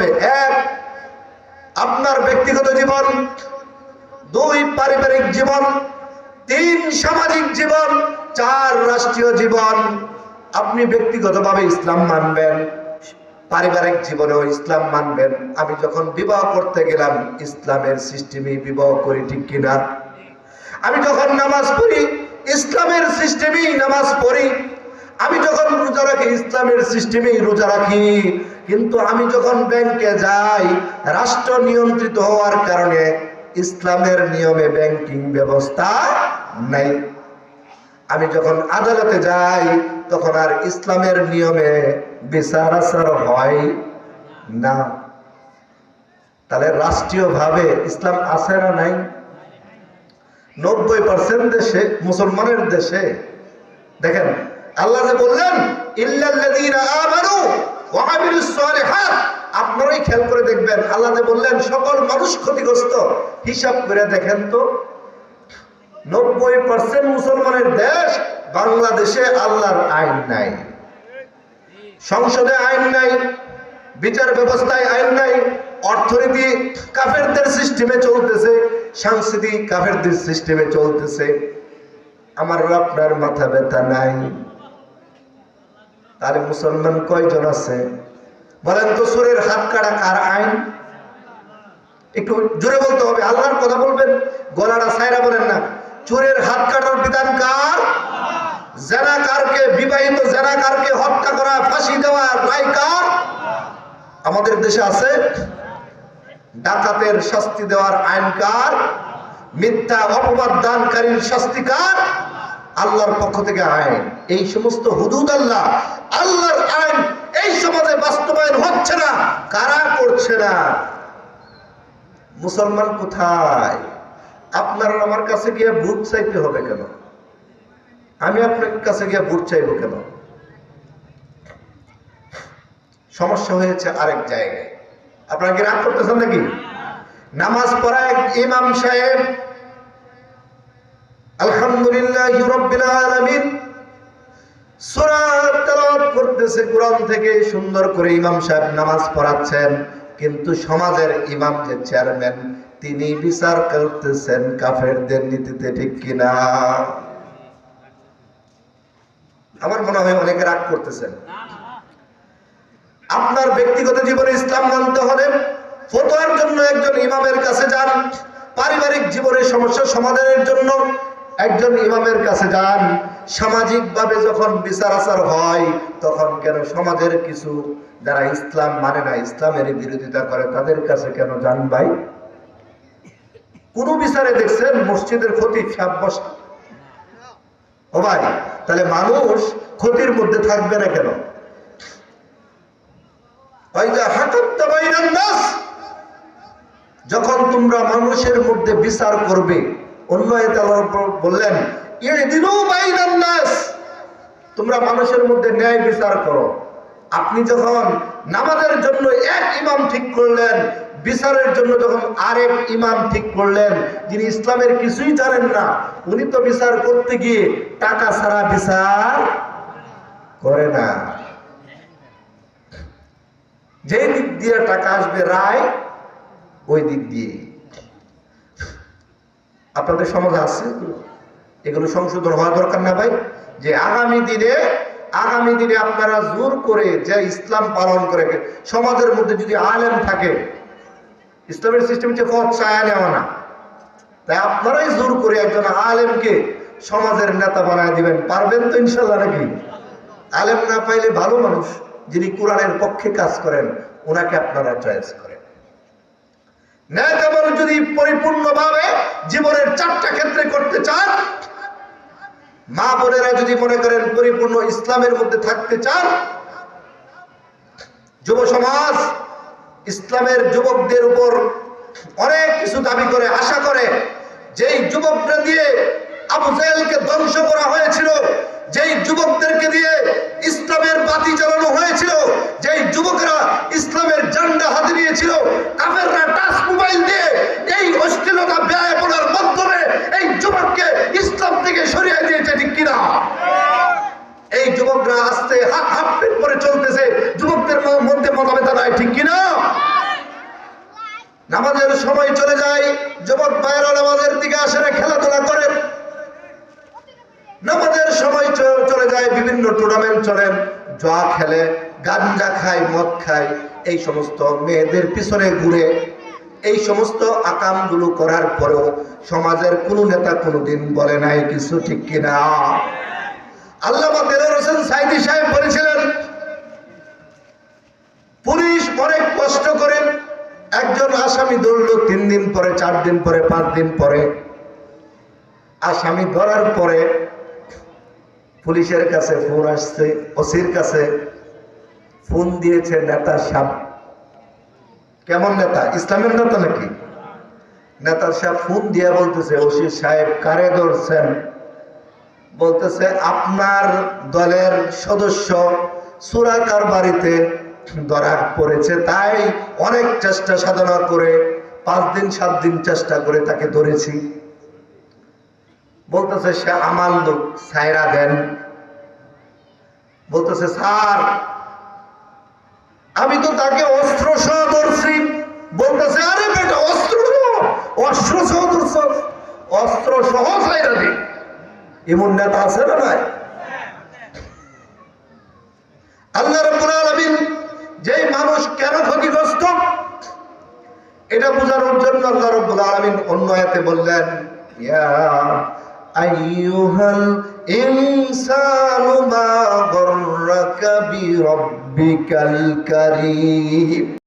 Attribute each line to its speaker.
Speaker 1: হবে। এক, আপনার ব্যক্তিগত জীবন, দুই, পারিবারিক জীবন, তিন, সামাজিক জীবন, চার, রাষ্ট্রীয় জীবন। আপনি ব্যক্তিগতভাবে ইসলাম মানবেন, পারিবারিক জীবনেও ইসলাম মানবেন। আমি যখন বিবাহ করতে গেলাম ইসলামের সিস্টেমে বিবাহ করি, ঠিক কিনা? আমি যখন নামাজ পড়ি ইসলামের সিস্টেমেই নামাজ পড়ি। আমি যখন রোজা রাখি ইসলামের সিস্টেমেই রোজা রাখি। কিন্তু আমি যখন ব্যাংকে যাই, রাষ্ট্র নিয়ন্ত্রিত হওয়ার কারণে ইসলামের নিয়মে ব্যাংকিং ব্যবস্থা নাই। আমি যখন আদালতে যাই তখন আর ইসলামের নিয়মে বিচার আচার হয় না। তাহলে রাষ্ট্রীয়ভাবে ইসলাম আছে না নাই? 90% দেশে, মুসলমানের দেশে দেখেন আল্লাহ যে বললেন ইল্লাল্লাযীনা আমানু ওয়া আমিলুস সালিহাত, আপনারাই খেয়াল করে দেখবেন আল্লাহ যে বললেন সকল মানুষ ক্ষতিগ্রস্ত। হিসাব করে দেখেন তো, 90% মুসলমানের দেশ বাংলাদেশে আল্লাহর আইন নাই, সংসদে আইন নাই, বিচার ব্যবস্থায় আইন নাই, অর্থনীতি কাফেরদের সিস্টেমে চলতেছে, সাংস্কৃতিক কাফেরদের সিস্টেমে চলতেছে। আমার আপনার মাথা ব্যথা নাই। তাহলে মুসলমান কয়জন আছে বলেন তো? চোরের হাত কাটা কার আইন? একটু জোরে বলতে হবে, আল্লাহর কথা বলবেন, গলাটা ছাইরা বলেন না। চোরের হাত কাটার বিধান কার? জানাকারকে, বিবাহিত জানাকারকে হত্যা করা, ফাঁসি দেওয়া রায় কার? আমাদের দেশে আছে। ডাকাতের শাস্তি দেওয়ার আইন কার? মিথ্যা অপবাদ দানকারীর শাস্তি কার? আল্লাহর পক্ষ থেকে আইন। এই সমস্ত হুদুদ আল্লাহ, আল্লাহর আইন এই সমাজে বাস্তবায়ন হচ্ছে না। কারা করছে না? মুসলমান কোথায়? আপনার আমার কাছে গিয়ে ভোট চাইতে হবে কেন? আমি আপনার কাছে গিয়ে ভোট চাইবো কেন? সমস্যা হয়েছে আরেক জায়গায়। আপনারা কি রাগ করতেছেন নাকি? নামাজ পড়ায় ইমাম সাহেব আলহামদুলিল্লাহি রাব্বিল আলামিন সূরা তেলাওয়াত করতেছে কোরআন থেকে, সুন্দর করে ইমাম সাহেব নামাজ পড়াচ্ছেন, কিন্তু সমাজের ইমাম যে চেয়ারম্যান তিনি বিচার করতেছেন কাফেরদের নীতিতে, ঠিক কিনা? আমার মনে হয় অনেকে রাগ করতেছেন। আপনার ব্যক্তিগত জীবনে ইসলাম মানতে হলে ফতোয়ার জন্য একজন ইমামের কাছে যান, পারিবারিক জীবনের সমস্যা সমাধানের জন্য একজন ইমামের কাছে যান। সামাজিকভাবে যখন বিচার আচার হয় তখন কেন সমাজের কিছু যারা ইসলাম মানে না, ইসলামের বিরোধিতা করে, তাদের কাছে কেন যান ভাই? কোন বিচারে দেখছেন মসজিদের খতিব সাহেব বসা? ও ভাই, তাহলে মানুষ ক্ষতির মধ্যে থাকবে না কেন? যখন তোমরা মানুষের মধ্যে বিচার করবে, অন্য আয়াতে আল্লাহ বললেন ইহদিনু বাইনান নাস, তোমরা মানুষের মধ্যে ন্যায় বিচার করো। আপনি যখন নামাজের জন্য এক ইমাম ঠিক করলেন, বিচারের জন্য যখন আরেক ইমাম ঠিক করলেন, যিনি ইসলামের কিছুই জানেন না, উনি তো বিচার করতে গিয়ে টাকা ছাড়া বিচার করে না। যে দিক দিয়ে টাকা আসবে রায়, ওই দিক দিয়ে। আপনাদের সমাজ আছে এগুলো সংশোধন হওয়া দরকার না ভাই? যে আগামী দিনে আপনারা জোর করে যে ইসলাম পালন করে সমাজের মধ্যে যদি আলেম থাকে, ইসলামের সিস্টেম যে পথ চায় নেওয়া না, তাই আপনারাই জোর করে একজন আলেমকে সমাজের নেতা বানায় দিবেন। পারবেন তো ইনশাল্লাহ নাকি? আলেম না পাইলে ভালো মানুষ যিনি কোরআনের পক্ষে কাজ করেন ওনাকে আপনারা চয়েস করেন। ন্যায় আমল যদি পরিপূর্ণভাবে জীবনের 4টা ক্ষেত্রে করতে চান, মা বোনেরা যদি মনে করেন পরিপূর্ণ ইসলামের মধ্যে থাকতে চান, যুব সমাজ ইসলামের যুবকদের উপর অনেক কিছু দাবি করে, আশা করে। যেই যুবকরা দিয়ে আবু জাহেলকে ধ্বংস করা হয়েছিল, যেই যুবকদেরকে দিয়ে ইসলামের বাতি জ্বালানো হয়েছিল, যেই যুবকরা ইসলামের ঝান্ডা হাতে নিয়েছিল, কাফেররা টাচ মোবাইল দিয়ে এই অশ্লীলতা ব্যয়াপনার মাধ্যমে এই যুবককে ইসলাম থেকে সরিয়ে দিয়েছে, ঠিক কিনা? এই যুবকরা আস্তে হাত হাত পেট করে চলতেছে, যুবকদের মধ্যে মতভেদ নাই, ঠিক কিনা? খায়, মদ খায়, এই সমস্ত মেয়েদের পিছনে ঘুরে এই সমস্ত আকামগুলো করার পরেও সমাজের কোনো নেতা কোনোদিন বলে নাই কিছু, ঠিক কিনা? আল্লামা দেলোয়ার হোসেন সাঈদী সাহেব বলেছিলেন, পুলিশ অনেক কষ্ট করে একজন আসামি ধরল, 3 দিন পরে, 4 দিন পরে, 5 দিন পরে। আসামি ধরার পরে পুলিশের কাছে ফোন আসছে, ওসির কাছে ফোন দিয়েছে নেতা সাহেব। কেমন নেতা? ইসলামের নেতা নাকি? নেতা সাহেব ফোন দিয়ে বলতেছে, ওসি সাহেব কারে ধরছেন? বলতেছে, আপনার দলের সদস্য চোরাকার বাড়িতে ধরা পড়েছে, তাই অনেক চেষ্টা সাধনা করে 5 দিন 7 দিন চেষ্টা করে তাকে ধরেছি। বলতেছে, সে আমার লোক, ছাইরা দেন। বলতেছে, স্যার আমি তো তাকে অস্ত্র সহ ধরছি। বলতেছে, আরে বেটা, অস্ত্র সহ ধরছ, অস্ত্র সহ ছাইরা দে। এমন নেতা আছে না নাই? আল্লাহ রাব্বুল আলামিন যেই মানুষ কেন ক্ষতিগ্রস্ত এটা বোঝানোর জন্য আল্লাহ রাব্বুল আলামিন অন্য আয়াতে বললেন, ইয়া আইয়ুহাল ইনসানু মা গররাকা বিরাব্বিকাল কারীম।